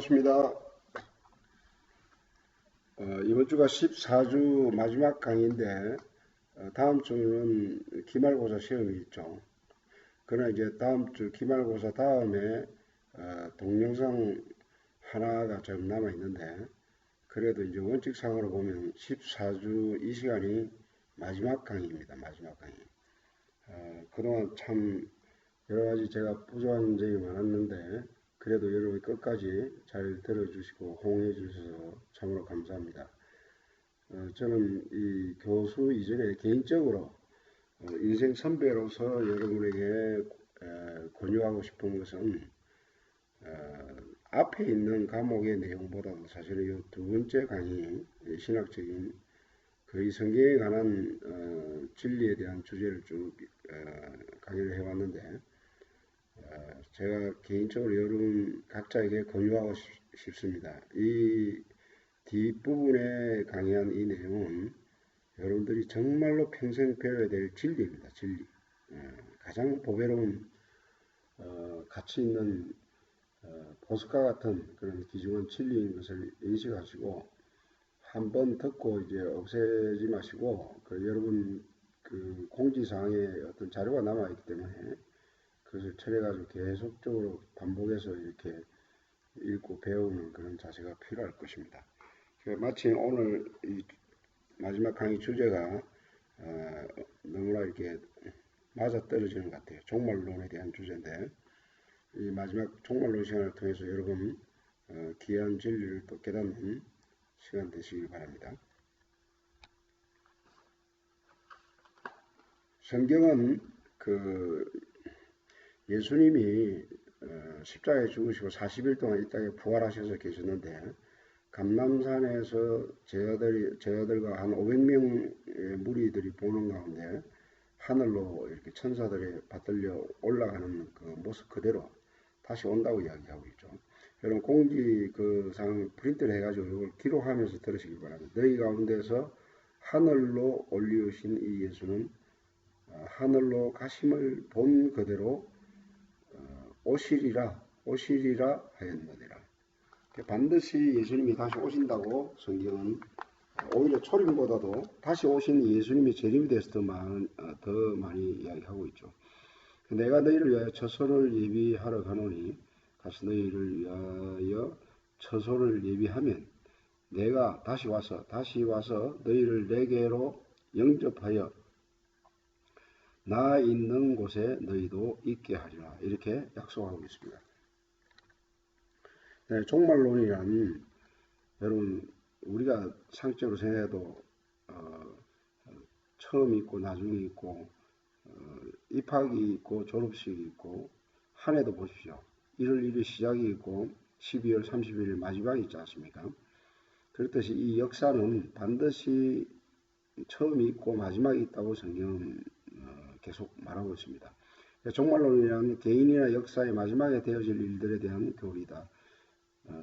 반갑습니다. 이번 주가 14주 마지막 강의인데 다음 주는 기말고사 시험이 있죠. 그러나 이제 다음 주 기말고사 다음에 동영상 하나가 좀 남아 있는데 그래도 이제 원칙상으로 보면 14주 이 시간이 마지막 강의입니다. 마지막 강의. 그동안 참 여러 가지 제가 부족한 점이 많았는데 그래도 여러분이 끝까지 잘 들어주시고 호응해 주셔서 참으로 감사합니다. 저는 이 교수 이전에 개인적으로 인생 선배로서 여러분에게 권유하고 싶은 것은 앞에 있는 과목의 내용보다도 사실은 이 두 번째 강의 신학적인 거의 성경에 관한 진리에 대한 주제를 쭉 강의를 해왔는데 제가 개인적으로 여러분 각자에게 권유하고 싶습니다. 이 뒷부분에 강의한 이 내용은 여러분들이 정말로 평생 배워야 될 진리입니다. 진리. 가장 보배로운 가치 있는 보석과 같은 그런 귀중한 진리인 것을 인식하시고 한번 듣고 이제 없애지 마시고 여러분 그 공지사항에 어떤 자료가 남아있기 때문에 그것을 처리해가지고 계속적으로 반복해서 이렇게 읽고 배우는 그런 자세가 필요할 것입니다. 마침 오늘 이 마지막 강의 주제가 너무나 이렇게 맞아떨어지는 것 같아요. 종말론에 대한 주제인데 이 마지막 종말론 시간을 통해서 여러분 귀한 진리를 또 깨닫는 시간 되시길 바랍니다. 성경은 예수님이 십자가에 죽으시고 40일 동안 이 땅에 부활하셔서 계셨는데 감람산에서 제자들과 한 500명의 무리들이 보는 가운데 하늘로 이렇게 천사들이 받들려 올라가는 그 모습 그대로 다시 온다고 이야기하고 있죠. 여러분 공지 그 상 프린트를 해가지고 이걸 기록하면서 들으시기 바랍니다. 너희 가운데서 하늘로 올리우신 이 예수는 하늘로 가심을 본 그대로 오시리라 하였느니라. 반드시 예수님이 다시 오신다고 성경은 오히려 초림보다도 다시 오신 예수님이 재림에 대해서 더 많이 이야기하고 있죠. 내가 너희를 위하여 처소를 예비하러 가노니 가서 너희를 위하여 처소를 예비하면 내가 다시 와서 너희를 내게로 영접하여 나 있는 곳에 너희도 있게 하리라. 이렇게 약속하고 있습니다. 네, 종말론이란 여러분 우리가 상적으로 생각해도 처음이 있고 나중이 있고 입학이 있고 졸업식이 있고 한 해도 보십시오. 1월 1일 시작이 있고 12월 31일 마지막이 있지 않습니까? 그렇듯이 이 역사는 반드시 처음이 있고 마지막이 있다고 성경은 계속 말하고 있습니다. 종말론이란 개인이나 역사의 마지막에 되어질 일들에 대한 교리다.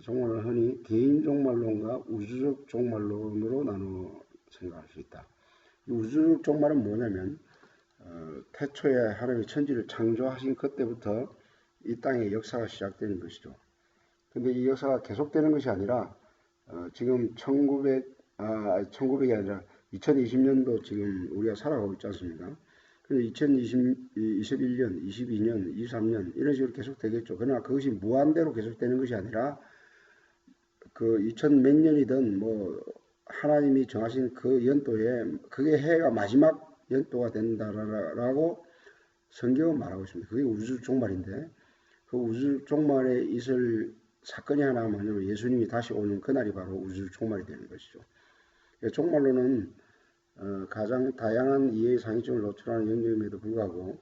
종말은 흔히 개인 종말론과 우주적 종말론으로 나누어 생각할 수 있다. 우주적 종말은 뭐냐면 태초에 하나님이 천지를 창조하신 그때부터 이 땅의 역사가 시작되는 것이죠. 근데 이 역사가 계속되는 것이 아니라 지금 1900이 아니라 2020년도 지금 우리가 살아가고 있지 않습니까? 근데 2021년, 22년, 23년 이런 식으로 계속 되겠죠. 그러나 그것이 무한대로 계속되는 것이 아니라 그 2000몇 년이든 뭐 하나님이 정하신 그 연도에 그게 해가 마지막 연도가 된다라고 성경은 말하고 있습니다. 그게 우주 종말인데 그 우주 종말에 있을 사건이 하나 뭐냐면 예수님이 다시 오는 그날이 바로 우주 종말이 되는 것이죠. 종말론은 가장 다양한 이해의 상식점을 노출하는 영역임에도 불구하고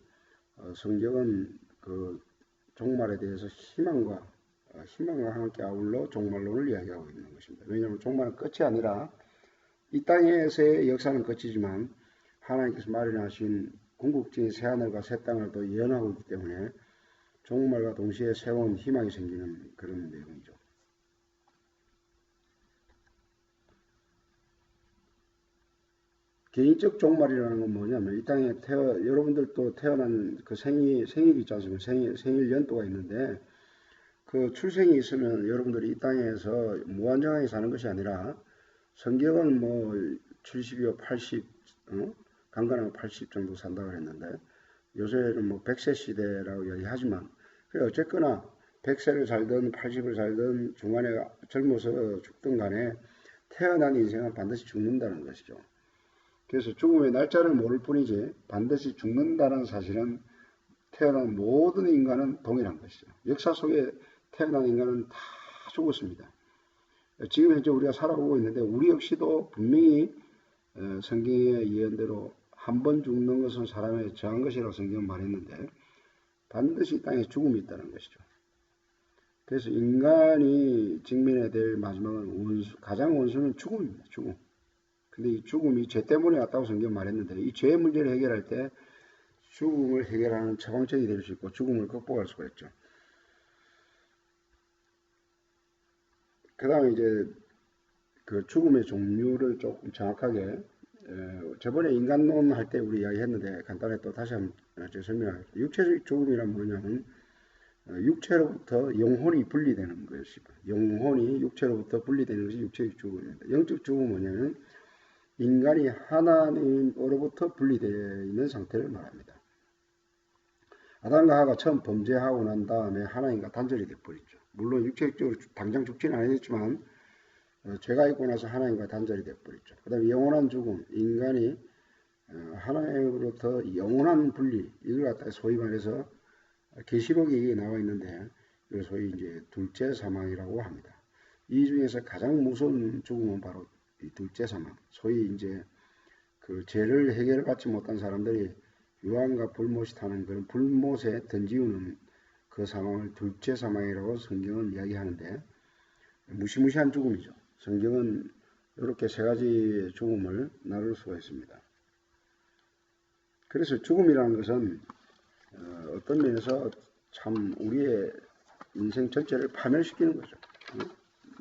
성경은 그 종말에 대해서 희망과 함께 아울러 종말론을 이야기하고 있는 것입니다. 왜냐하면 종말은 끝이 아니라 이 땅에서의 역사는 끝이지만 하나님께서 마련하신 궁극적인 새하늘과 새 땅을 또 예언하고 있기 때문에 종말과 동시에 새로운 희망이 생기는 그런 내용이죠. 개인적 종말이라는 건 뭐냐면 이 땅에 여러분들도 태어난 그 생일 있지 않습니까? 생일 연도가 있는데 그 출생이 있으면 여러분들이 이 땅에서 무한정하게 사는 것이 아니라 성경은 뭐 70이요 80, 강건하면 80 정도 산다고 했는데 요새는 뭐 100세 시대라고 이야기하지만 그래 어쨌거나 100세를 살든 80을 살든 중간에 젊어서 죽든 간에 태어난 인생은 반드시 죽는다는 것이죠. 그래서 죽음의 날짜를 모를 뿐이지 반드시 죽는다는 사실은 태어난 모든 인간은 동일한 것이죠. 역사 속에 태어난 인간은 다 죽었습니다. 지금 현재 우리가 살아오고 있는데 우리 역시도 분명히 성경의 예언대로 한 번 죽는 것은 사람의 정한 것이라고 성경은 말했는데 반드시 이 땅에 죽음이 있다는 것이죠. 그래서 인간이 직면해야 될 마지막은 가장 원수는 죽음입니다. 죽음. 근데 이 죽음이 죄 때문에 왔다고 성경은 말했는데 이 죄의 문제를 해결할 때 죽음을 해결하는 처방책이 될 수 있고 죽음을 극복할 수가 있죠. 그 다음에 이제 그 죽음의 종류를 조금 정확하게 저번에 인간론 할 때 우리 이야기했는데 간단히 또 다시 한번 설명하겠습니다. 육체적 죽음이란 뭐냐면 육체로부터 영혼이 분리되는 것이 영혼이 육체로부터 분리되는 것이 육체적 죽음입니다. 영적 죽음은 뭐냐면 인간이 하나님으로부터 분리되어 있는 상태를 말합니다. 아담과 하와가 처음 범죄하고 난 다음에 하나님과 단절이 되어버렸죠. 물론 육체적으로 당장 죽지는 않았지만 죄가 있고 나서 하나님과 단절이 되어버렸죠. 그 다음에 영원한 죽음, 인간이 하나님으로부터 영원한 분리, 이걸 갖다가 소위 말해서 계시록에 나와 있는데 이걸 소위 이제 둘째 사망이라고 합니다. 이 중에서 가장 무서운 죽음은 바로 이 둘째 사망, 소위 이제 그 죄를 해결받지 못한 사람들이 유황과 불못이 타는 그런 불못에 던지우는 그 사망을 둘째 사망이라고 성경은 이야기하는데 무시무시한 죽음이죠. 성경은 이렇게 세 가지 죽음을 나눌 수가 있습니다. 그래서 죽음이라는 것은 어떤 면에서 참 우리의 인생 전체를 파멸시키는 거죠.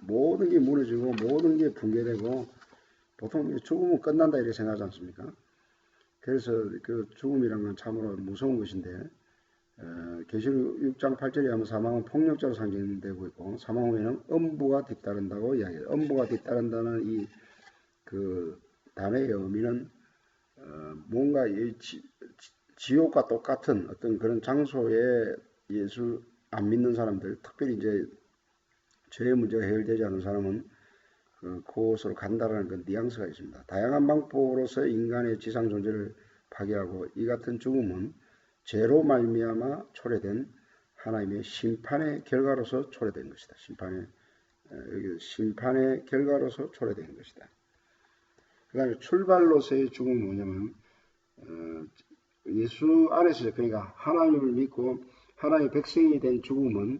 모든 게 무너지고 모든 게 붕괴되고 보통 죽으면 끝난다 이렇게 생각하지 않습니까? 그래서 그 죽음이란 건 참으로 무서운 것인데 계시록 6장 8절에 하면 사망은 폭력자로 상징되고 있고 사망 후에는 음부가 뒤따른다고 이야기해요. 음부가 뒤따른다는 이 그 단어의 의미는 뭔가 이 지옥과 똑같은 어떤 그런 장소에 예수 안 믿는 사람들, 특별히 이제 죄의 문제가 해결되지 않은 사람은 그곳으로 간다라는 그 뉘앙스가 있습니다. 다양한 방법으로서 인간의 지상 존재를 파괴하고 이 같은 죽음은 죄로 말미암아 초래된 하나님의 심판의 결과로서 초래된 것이다. 심판의 결과로서 초래된 것이다. 그 다음에 출발로서의 죽음은 뭐냐면 예수 안에서 그러니까 하나님을 믿고 하나님의 백성이 된 죽음은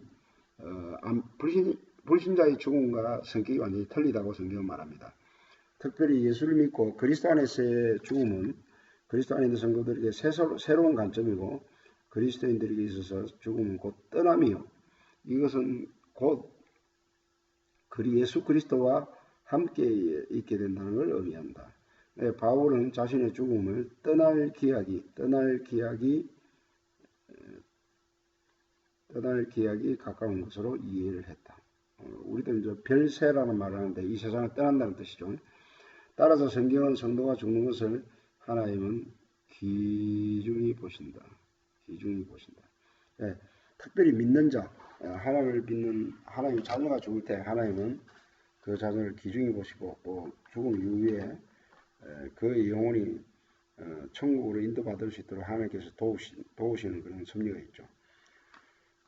불신자의 죽음과 성격이 완전히 틀리다고 성경은 말합니다. 특별히 예수를 믿고 그리스도 안에서의 죽음은 그리스도 안에 있는 성도들에게 새로운 관점이고 그리스도인들에게 있어서 죽음은 곧 떠남이요. 이것은 곧 예수 그리스도와 함께 있게 된다는 걸 의미한다. 바울은 자신의 죽음을 떠날 기약이 가까운 것으로 이해를 했다. 우리도 이제 별세라는 말을 하는데 이 세상을 떠난다는 뜻이죠. 따라서 성경은 성도가 죽는 것을 하나님은 귀중히 보신다. 특별히 믿는 자, 하나님을 믿는 하나님 자녀가 죽을 때 하나님은 그 자녀를 귀중히 보시고 또 죽음 이후에 그 영혼이 천국으로 인도받을 수 있도록 하나님께서 도우시는 그런 섭리가 있죠.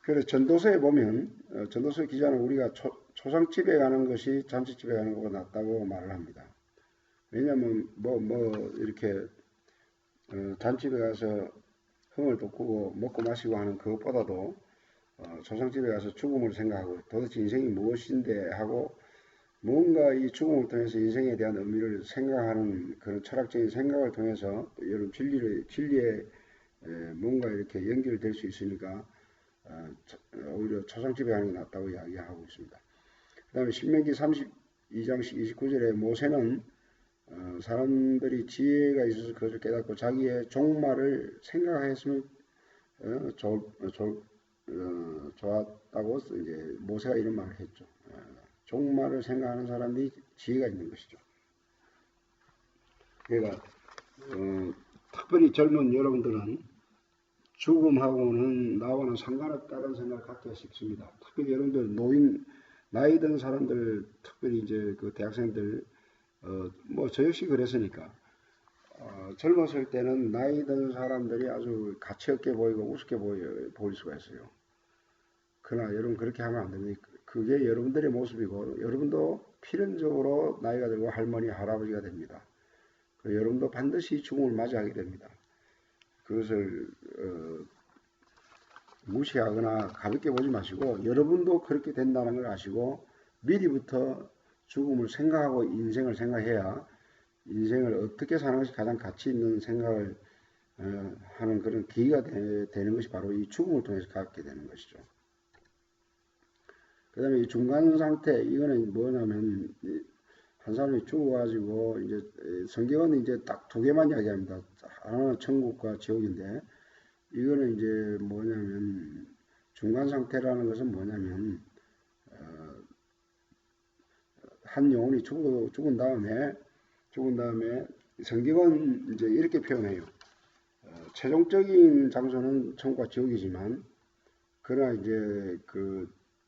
그래서 전도서에 보면 전도서 기자는 우리가 초상집에 가는 것이 잔치집에 가는 것보다 낫다고 말을 합니다. 왜냐하면 이렇게 잔치집에 가서 흥을 돋구고 먹고 마시고 하는 그것보다도 초상집에 가서 죽음을 생각하고 도대체 인생이 무엇인데 하고 뭔가 이 죽음을 통해서 인생에 대한 의미를 생각하는 그런 철학적인 생각을 통해서 여러분 진리에 뭔가 이렇게 연결될 수 있으니까 오히려 초상집에 가는 게 낫다고 이야기하고 있습니다. 그 다음에 신명기 32장 29절에 모세는 사람들이 지혜가 있어서 그것을 깨닫고 자기의 종말을 생각했으면 좋았다고 이제 모세가 이런 말을 했죠. 종말을 생각하는 사람이 지혜가 있는 것이죠. 그러니까 특별히 젊은 여러분들은 죽음하고는 나와는 상관없다는 생각을 갖기가 쉽습니다. 특별히 여러분들 나이 든 사람들, 특별히 이제 그 대학생들, 뭐 저 역시 그랬으니까 젊었을 때는 나이 든 사람들이 아주 가치 없게 보이고 우습게 보일 수가 있어요. 그러나 여러분 그렇게 하면 안 됩니다. 그게 여러분들의 모습이고 여러분도 필연적으로 나이가 들고 할머니, 할아버지가 됩니다. 여러분도 반드시 죽음을 맞이하게 됩니다. 그것을 무시하거나 가볍게 보지 마시고 여러분도 그렇게 된다는 걸 아시고 미리부터 죽음을 생각하고 인생을 생각해야 인생을 어떻게 사는 것이 가장 가치 있는 생각을 하는 그런 계기가 되는 것이 바로 이 죽음을 통해서 갖게 되는 것이죠. 그 다음에 이 중간 상태, 이거는 뭐냐면, 한 사람이 죽어가지고, 이제, 성경은 이제 딱 두 개만 이야기합니다. 하나는 천국과 지옥인데, 이거는 이제 뭐냐면, 중간 상태라는 것은 뭐냐면, 한 영혼이 죽은 다음에, 성경은 이제 이렇게 표현해요. 최종적인 장소는 천국과 지옥이지만, 그러나 이제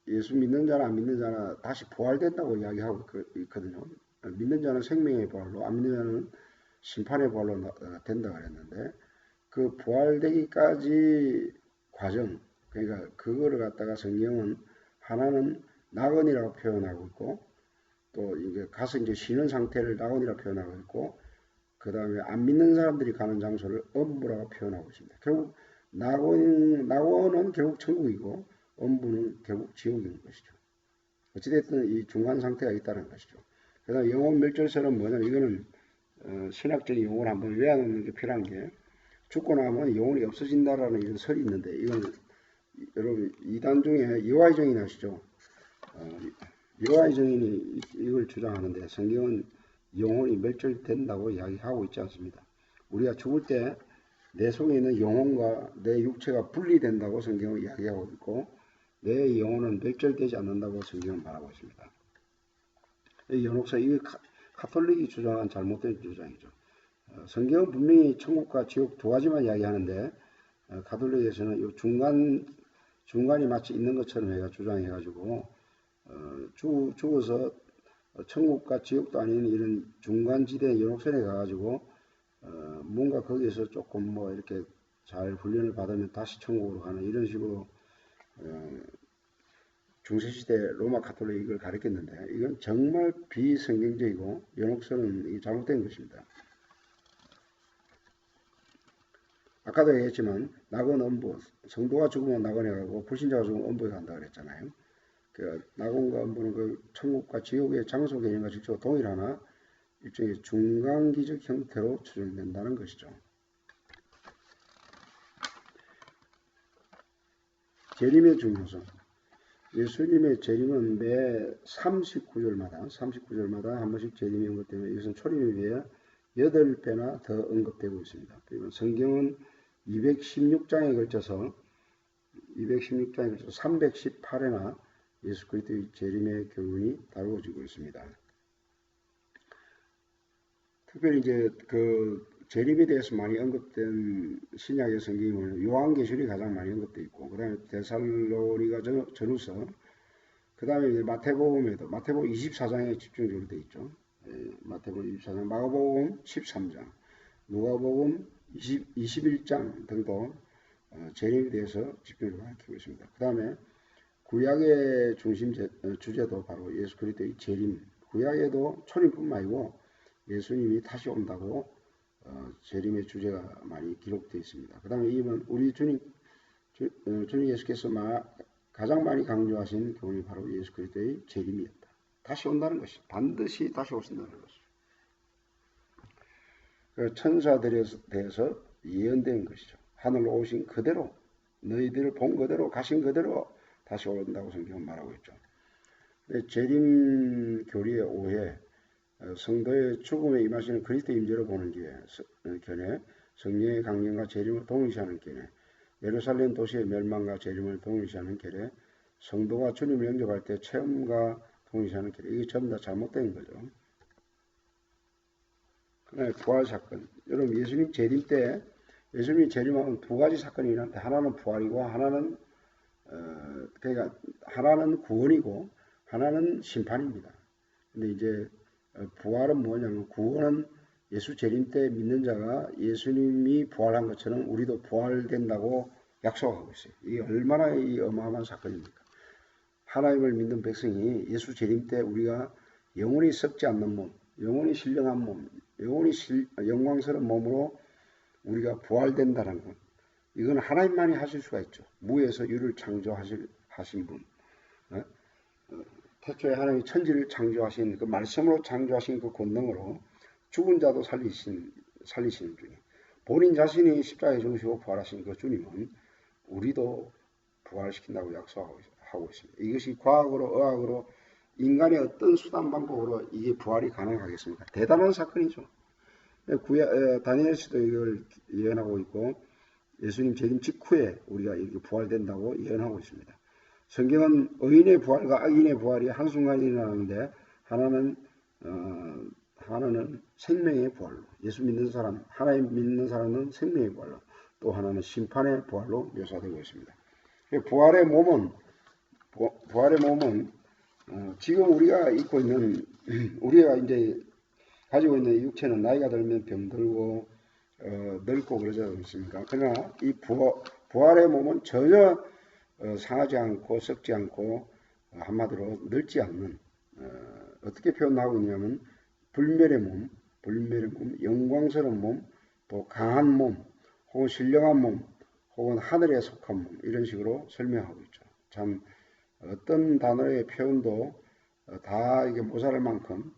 예수 믿는 자나 안 믿는 자나 다시 부활된다고 이야기하고 있거든요. 믿는 자는 생명의 부활로, 안 믿는 자는 심판의 부활로 된다고 그랬는데, 그 부활되기까지 과정, 그러니까 그거를 갖다가 성경은 하나는 낙원이라고 표현하고 있고, 또 이게 가서 이제 쉬는 상태를 낙원이라고 표현하고 있고, 그 다음에 안 믿는 사람들이 가는 장소를 엄부라고 표현하고 있습니다. 결국 낙원은 결국 천국이고 엄부는 결국 지옥인 것이죠. 어찌됐든 이 중간 상태가 있다는 것이죠. 그다음 영혼 멸절설은 뭐냐면 이거는 신학적인 용어를 한번 외워놓는 게 필요한 게 죽고 나면 영혼이 없어진다라는 이런 설이 있는데 이건 여러분 이단 중에 여호와의 증인 아시죠? 여호와의 증인이 이걸 주장하는데 성경은 영혼이 멸절된다고 이야기하고 있지 않습니다. 우리가 죽을 때 내 속에 있는 영혼과 내 육체가 분리된다고 성경은 이야기하고 있고 내 영혼은 멸절되지 않는다고 성경은 말하고 있습니다. 이 연옥사 이 카톨릭이 주장한 잘못된 주장이죠. 성경은 분명히 천국과 지옥 두 가지만 이야기하는데 가톨릭에서는 이 중간이 마치 있는 것처럼 해가 주장해가지고 죽어서 천국과 지옥도 아닌 이런 중간지대 연옥선에 가가지고 뭔가 거기에서 조금 뭐 이렇게 잘 훈련을 받으면 다시 천국으로 가는 이런 식으로 중세시대 로마 가톨릭이 이걸 가르쳤는데 이건 정말 비성경적이고 연옥선은 잘못된 것입니다. 아까도 얘기했지만 낙원 엄부, 성도가 죽으면 낙원에 가고 불신자가 죽으면 엄부에 간다 그랬잖아요. 낙원과 엄부는 그 천국과 지옥의 장소 개념과 실제로 동일하나 일종의 중간기적 형태로 추정된다는 것이죠. 재림의 중요성. 예수님의 재림은 매 39절마다 한 번씩 재림이 언급되면 이것은 초림에 비해 8배나 더 언급되고 있습니다. 그리고 성경은 216장에 걸쳐서 318회나 예수 그리스도의 재림의 교훈이 다루어지고 있습니다. 특별히 이제 그 재림에 대해서 많이 언급된 신약의 성경이 뭐냐면 요한계시록이 가장 많이 언급되어 있고 그 다음에 데살로니가 전후서 그 다음에 마태복음에도 마태복음 24장에 집중적으로 되어 있죠. 마태복음 24장, 마가복음 13장, 누가복음 21장 등도 재림에 대해서 집중적으로 밝히고 있습니다. 그 다음에 구약의 중심 주제도 바로 예수 그리스도의 재림, 구약에도 초림뿐만 아니고 예수님이 다시 온다고 재림의 주제가 많이 기록되어 있습니다. 그 다음에 이번 우리 주님 예수께서 가장 많이 강조하신 교훈이 바로 예수 그리스도의 재림이었다. 다시 온다는 것이 반드시 다시 오신다는 것이죠. 천사들에 대해서 예언된 것이죠. 하늘로 오신 그대로 너희들을 본 그대로 가신 그대로 다시 온다고 성경은 말하고 있죠. 재림 교리의 오해, 성도의 죽음에 임하시는 그리스도 임재로 보는 견해, 성령의 강림과 재림을 동일시하는 견해, 예루살렘 도시의 멸망과 재림을 동일시하는 계례, 성도가 주님을 영접할 때 체험과 동일시하는 계례, 이게 전부 다 잘못된 거죠. 그다음에 부활 사건. 여러분 예수님 재림 때 예수님이 재림하면 두 가지 사건이 일어나는데 하나는 부활이고 하나는 그러니까 하나는 구원이고 하나는 심판입니다. 근데 이제 부활은 뭐냐면 구원은 예수 재림 때 믿는 자가 예수님이 부활한 것처럼 우리도 부활된다고 약속하고 있어요. 이게 얼마나 이 어마어마한 사건입니까? 하나님을 믿는 백성이 예수 재림 때 우리가 영원히 썩지 않는 몸, 영원히 신령한 몸, 영원히 영광스러운 몸으로 우리가 부활된다는 것. 이건 하나님만이 하실 수가 있죠. 무에서 유를 창조하신 분. 태초에 하나님이 천지를 창조하신 그 말씀으로 창조하신 그 권능으로 죽은 자도 살리시는 주님. 본인 자신이 십자가에 죽으시고 부활하신 그 주님은 우리도 부활시킨다고 약속하고 있습니다. 이것이 과학으로 의학으로 인간의 어떤 수단 방법으로 이게 부활이 가능하겠습니까? 대단한 사건이죠. 다니엘서도 이걸 예언하고 있고 예수님 재림 직후에 우리가 이렇게 부활된다고 예언하고 있습니다. 성경은 의인의 부활과 악인의 부활이 한순간에 일어나는데 하나는 생명의 부활로, 예수 믿는 사람, 하나님 믿는 사람은 생명의 부활로, 또 하나는 심판의 부활로 묘사되고 있습니다. 부활의 몸은 지금 우리가 입고 있는 우리가 이제 가지고 있는 육체는 나이가 들면 병들고 늙고 그러지 않습니까? 그러나 이 부활의 몸은 전혀 상하지 않고 썩지 않고 한마디로 늙지 않는 어떻게 표현하고 있냐면 불멸의 몸, 영광스러운 몸, 또 강한 몸, 혹은 신령한 몸, 혹은 하늘에 속한 몸 이런 식으로 설명하고 있죠. 참 어떤 단어의 표현도 다 이게 모자랄 만큼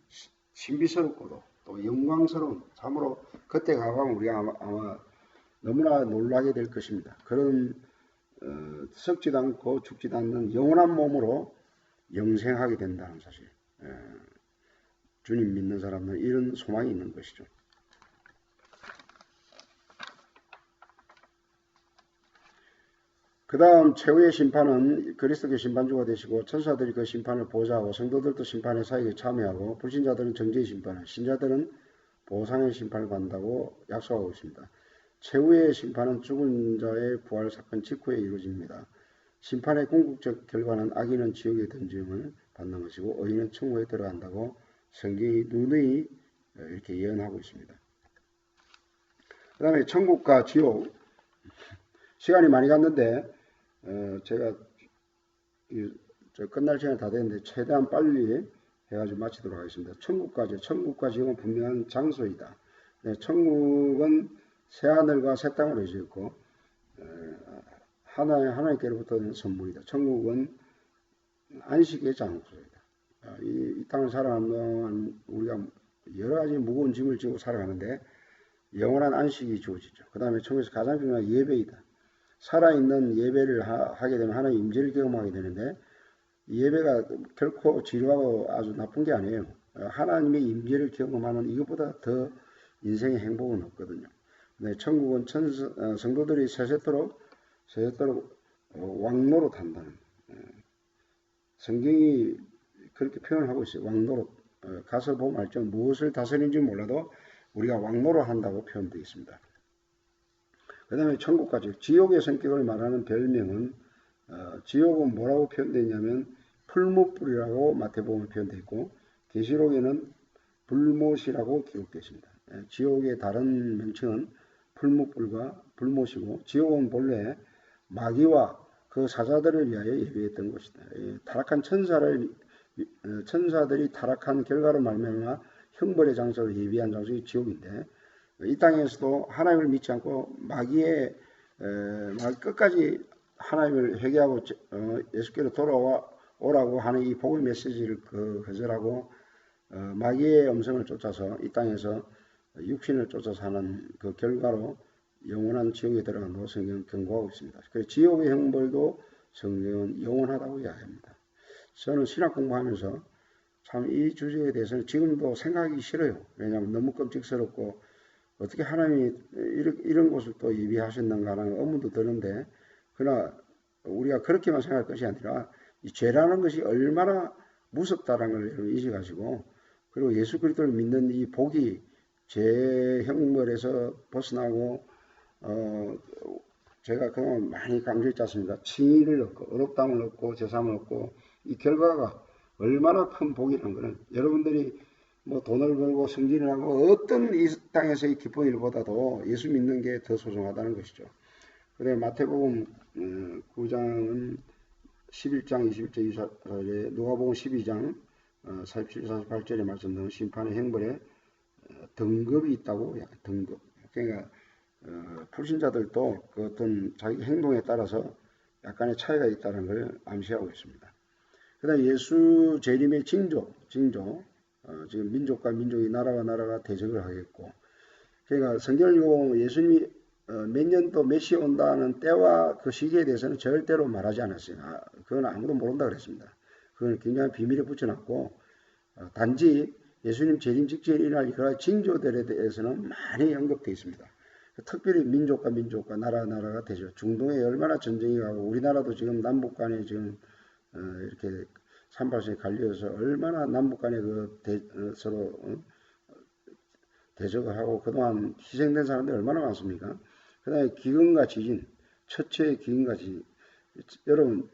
신비스럽고도 또 영광스러운 참으로 그때 가보면 우리가 아마 너무나 놀라게 될 것입니다. 그런 썩지도 않고 죽지도 않는 영원한 몸으로 영생하게 된다는 사실. 주님 믿는 사람은 이런 소망이 있는 것이죠. 그 다음 최후의 심판은 그리스도의 심판주가 되시고 천사들이 그 심판을 보좌하고 성도들도 심판의 사역에 참여하고 불신자들은 정죄의 심판을, 신자들은 보상의 심판을 받는다고 약속하고 있습니다. 최후의 심판은 죽은 자의 부활 사건 직후에 이루어집니다. 심판의 궁극적 결과는 악인은 지옥에 던짐을 받는 것이고 의인은 천국에 들어간다고 성경이 누누이 이렇게 예언하고 있습니다. 그 다음에 천국과 지옥. 시간이 많이 갔는데 제가 끝날 시간이 다 됐는데 최대한 빨리 해가지고 마치도록 하겠습니다. 천국과 지옥은 분명한 장소이다. 천국은 새하늘과 새 땅으로 이루어졌고 하나님께로부터는 선물이다. 천국은 안식의 장소이다. 이 땅을 살아가면 우리가 여러 가지 무거운 짐을 지고 살아가는데 영원한 안식이 주어지죠. 그 다음에 천국에서 가장 중요한 예배이다. 살아있는 예배를 하게 되면 하나님의 임재를 경험하게 되는데 예배가 결코 지루하고 아주 나쁜 게 아니에요. 하나님의 임재를 경험하는 이것보다 더 인생의 행복은 없거든요. 근데 천국은 성도들이 세세토록 왕노릇 한다는 성경이 그렇게 표현하고 있어요. 왕노릇. 가서 보면 알죠. 무엇을 다스리는지 몰라도 우리가 왕노릇 한다고 표현되어 있습니다. 그 다음에 천국까지 지옥의 성격을 말하는 별명은 지옥은 뭐라고 표현되냐면 풀무불이라고 마태복음에 표현되어 있고 계시록에는 불못이라고 기록되어 있습니다. 지옥의 다른 명칭은 풀무불과 불못이고 지옥은 본래 마귀와 그 사자들을 위하여 예비했던 것이다. 타락한 천사들이 타락한 결과로 말미암아 형벌의 장소를 예비한 장소가 지옥인데 이 땅에서도 하나님을 믿지 않고 마귀의 끝까지 하나님을 회개하고 예수께로 돌아오라고 하는 이 복음의 메시지를 거절하고 마귀의 음성을 쫓아서 이 땅에서 육신을 쫓아서 하는 그 결과로 영원한 지옥에 들어간다고 성경은 경고하고 있습니다. 그래서 지옥의 형벌도 성경은 영원하다고 이야기합니다. 저는 신학 공부하면서 참 이 주제에 대해서는 지금도 생각하기 싫어요. 왜냐하면 너무 끔찍스럽고 어떻게 하나님이 이런 것을 또 예비하셨는가라는 의문도 드는데, 그러나 우리가 그렇게만 생각할 것이 아니라 이 죄라는 것이 얼마나 무섭다는 걸 여러분 인식하시고, 그리고 예수 그리스도를 믿는 이 복이 죄 형벌에서 벗어나고 제가 그동안 많이 강조했지 않습니까? 칭의를 얻고 의롭다함을 얻고 제사함을 얻고, 이 결과가 얼마나 큰 복이라는 것은 여러분들이 뭐 돈을 벌고 승진을 하고 어떤 이 땅에서의 기쁜 일보다도 예수 믿는 게 더 소중하다는 것이죠. 그래 마태복음 9장은 11장 21절 24절에, 누가복음 12장 47, 48절에 말씀드린 심판의 형벌에 등급이 있다고. 등급. 그러니까 불신자들도 그 어떤 자기 행동에 따라서 약간의 차이가 있다는 걸 암시하고 있습니다. 그다음 예수 재림의 징조, 지금 민족과 민족이 나라와 나라가 대적을 하겠고, 그러니까 성경을 보면 예수님이 몇 년도 몇 시에 온다는 때와 그 시기에 대해서는 절대로 말하지 않았어요. 그건 아무도 모른다 그랬습니다. 그건 굉장히 비밀에 붙여놨고, 단지 예수님 재림 직전에 일어날 그런 징조들에 대해서는 많이 언급되어 있습니다. 특별히 민족과 민족과 나라가 되죠. 중동에 얼마나 전쟁이 가고, 우리나라도 지금 남북 간에 지금 이렇게 38선에 갈려서 얼마나 남북 간에 서로 대적을 하고 그동안 희생된 사람들이 얼마나 많습니까? 그 다음에 기근과 지진, 첫째 기근과 지진. 여러분,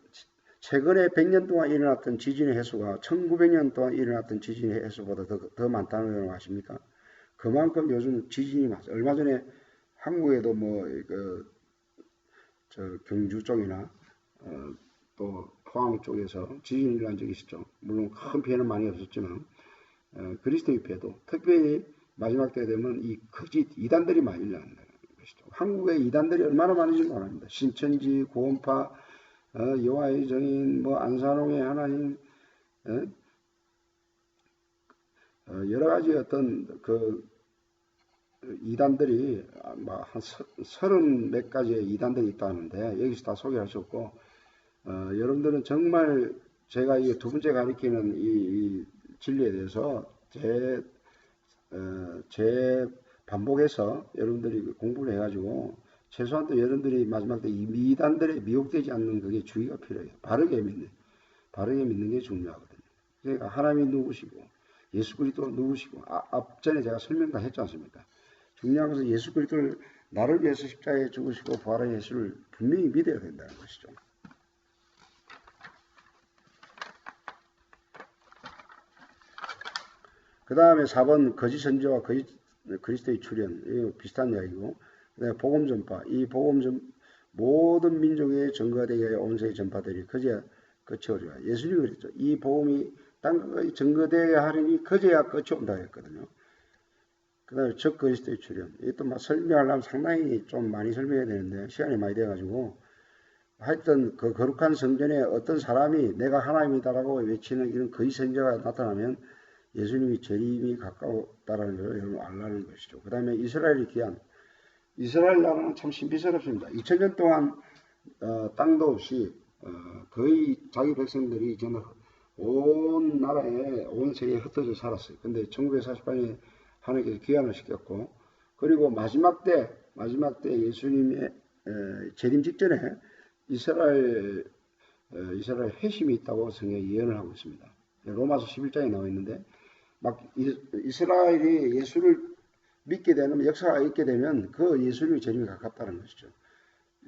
최근에 100년 동안 일어났던 지진의 횟수가 1900년 동안 일어났던 지진의 횟수보다 더 많다는 걸 아십니까? 그만큼 요즘 지진이 많아요. 얼마 전에 한국에도 경주 쪽이나 또 포항 쪽에서 지진이 일어난 적이 있었죠. 물론 큰 피해는 많이 없었지만, 그리스도 입회도 특별히 마지막 때 되면 이 거짓 이단들이 많이 일어난다는 것이죠. 한국의 이단들이 얼마나 많은지 모릅니다. 신천지, 구원파, 여호와의 증인, 안산홍의 하나님, 여러 가지 어떤 이단들이 한 30몇 가지의 이단들이 있다는데 여기서 다 소개할 수 없고, 여러분들은 정말 제가 이 두 번째 가리키는 이 진리에 대해서 제 반복해서 여러분들이 공부를 해가지고 최소한 또 여러분들이 마지막 때 이 미단들에 미혹되지 않는 그게 주의가 필요해요. 바르게 믿는 게 중요하거든요. 그러니까 하나님이 누구시고 예수 그리스도가 누구시고, 앞전에 제가 설명 다 했지 않습니까? 중요한 것은 예수 그리스도를 나를 위해서 십자가에 죽으시고 부활한 예수를 분명히 믿어야 된다는 것이죠. 그 다음에 4번 거짓 선지와 거짓 그리스도의 출현, 이거 비슷한 이야기고, 그다음에 복음 전파, 이 모든 민족의 전거가 되게 하여 온 세계 전파들이 그제야 끝이 오리라. 예수님이 그랬죠. 이 복음이 땅끝까지 전거되어야 하리니 그제야 끝이 온다 했거든요. 그 다음에 적 그리스도의 출현, 이것도 설명하려면 상당히 좀 많이 설명해야 되는데 시간이 많이 돼가지고, 하여튼 그 거룩한 성전에 어떤 사람이 내가 하나님이다라고 외치는 이런 거짓 선지자가 나타나면 예수님이 재림이 가까웠다라는 걸 여러분 알라는 것이죠. 그 다음에 이스라엘이 귀한, 이스라엘 나라는 참 신비스럽습니다. 2000년 동안 땅도 없이 거의 자기 백성들이 저는 온 나라에 온 세계에 흩어져 살았어요. 근데 1948년에 하나님께서 귀환을 시켰고, 그리고 마지막 때 예수님의 재림 직전에 이스라엘 회심이 있다고 성경에 예언을 하고 있습니다. 로마서 11장에 나와 있는데, 이스라엘이 예수를 믿게 되면, 역사가 있게 되면 그 예수님의 재림이 가깝다는 것이죠.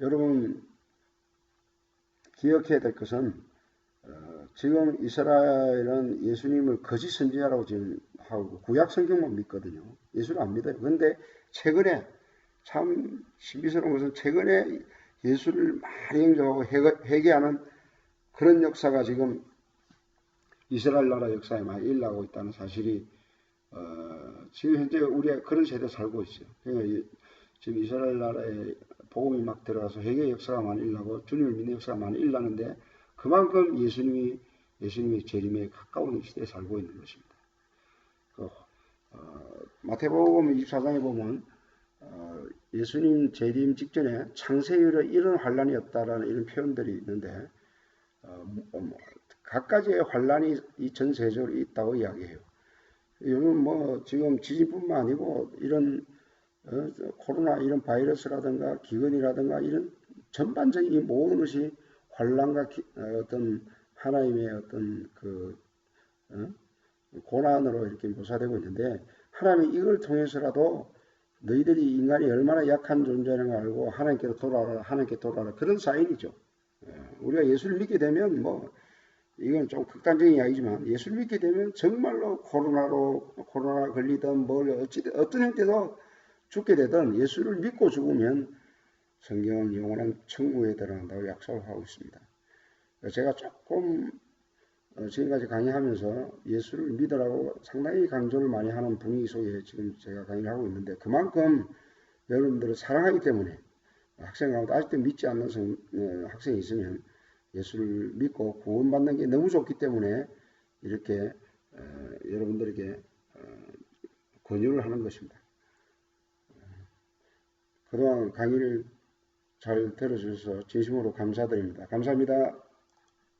여러분 기억해야 될 것은 지금 이스라엘은 예수님을 거짓 선지자라고 지금 하고 구약 성경만 믿거든요. 예수를 안 믿어요. 그런데 최근에 참 신비스러운 것은 최근에 예수를 많이 영접하고 회개하는 그런 역사가 지금 이스라엘 나라 역사에 많이 일어나고 있다는 사실이 지금 현재 우리가 그런 세대에 살고 있어요. 그러니까 지금 이스라엘 나라에 복음이 막 들어가서 회개 역사가 많이 일어나고 주님을 믿는 역사가 많이 일어나는데, 그만큼 예수님의 재림에 가까운 시대에 살고 있는 것입니다. 마태복음 24장에 보면 예수님 재림 직전에 창세일에 이런 환란이 없다라는 이런 표현들이 있는데, 각가지의 환란이 이 전 세계적으로 있다고 이야기해요. 요즘 지금 지진뿐만 아니고 이런 코로나 이런 바이러스라든가 기근이라든가 이런 전반적인 이 모든 것이 환난과 어떤 하나님의 어떤 그 고난으로 이렇게 묘사되고 있는데, 하나님이 이걸 통해서라도 너희들이 인간이 얼마나 약한 존재라는 걸 알고 하나님께로 돌아와라, 하나님께 돌아와라, 그런 사인이죠. 우리가 예수를 믿게 되면 뭐 이건 좀 극단적인 이야기지만, 예수를 믿게 되면 정말로 코로나 걸리든 뭘 어떤 형태로 죽게 되든 예수를 믿고 죽으면 성경은 영원한 천국에 들어간다고 약속을 하고 있습니다. 제가 조금 지금까지 강의하면서 예수를 믿으라고 상당히 강조를 많이 하는 분위기 속에 지금 제가 강의를 하고 있는데, 그만큼 여러분들을 사랑하기 때문에 학생 가운데 아직도 믿지 않는 학생이 있으면 예수를 믿고 구원받는 게 너무 좋기 때문에 이렇게 여러분들에게 권유를 하는 것입니다. 그동안 강의를 잘 들어주셔서 진심으로 감사드립니다. 감사합니다.